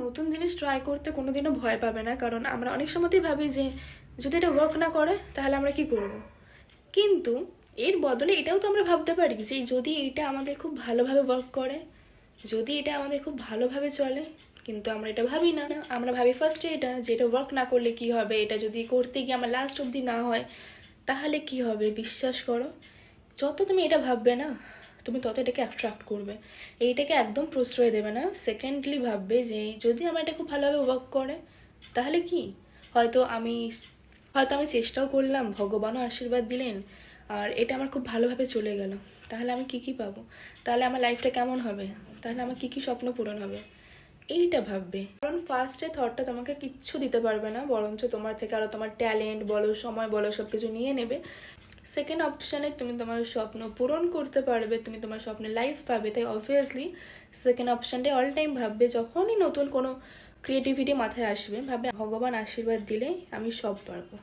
নতুন জিনিস ট্রাই করতে কোনোদিনও ভয় পাবে না, কারণ আমরা অনেক সময়তেই ভাবি যে যদি এটা ওয়ার্ক না করে তাহলে আমরা কি করব। কিন্তু এর বদলে এটাও তো আমরা ভাবতে পারি যে যদি এটা আমাদের খুব ভালোভাবে ওয়ার্ক করে, যদি এটা আমাদের খুব ভালোভাবে চলে। কিন্তু আমরা এটা ভাবি না, আমরা ভাবি ফার্স্টে এটা যে এটা ওয়ার্ক না করলে কি হবে, এটা যদি করতে গিয়ে আমার লাস্ট অবধি না হয় তাহলে কি হবে। বিশ্বাস করো, যত তুমি এটা ভাববে না তুমি তত এটাকে অ্যাট্রাক্ট করবে, এইটাকে একদম প্রশ্রয় দেবে না। সেকেন্ডলি ভাববে যে যদি আমার এটা খুব ভালোভাবে ওয়ার্ক করে তাহলে কি, হয়তো আমি হয়তো আমি চেষ্টাও করলাম, ভগবানও আশীর্বাদ দিলেন, আর এটা আমার খুব ভালোভাবে চলে গেল, তাহলে আমি কি কি পাবো, তাহলে আমার লাইফটা কেমন হবে, তাহলে আমার কি কি স্বপ্ন পূরণ হবে, এইটা ভাববে। কারণ ফার্স্টে থটটা তোমাকে কিচ্ছু দিতে পারবে না, বরঞ্চ তোমার থেকে আরও তোমার ট্যালেন্ট বলো, সময় বলো, সব কিছু নিয়ে নেবে। সেকেন্ড অপশানে তুমি তোমার স্বপ্ন পূরণ করতে পারবে, তুমি তোমার স্বপ্নে লাইফ পাবে। তাই অবভিয়াসলি সেকেন্ড অপশানটাই অল টাইম ভাববে। যখনই নতুন কোনো ক্রিয়েটিভিটি মাথায় আসবে ভাববে ভগবান আশীর্বাদ দিলে আমি সব পারবো।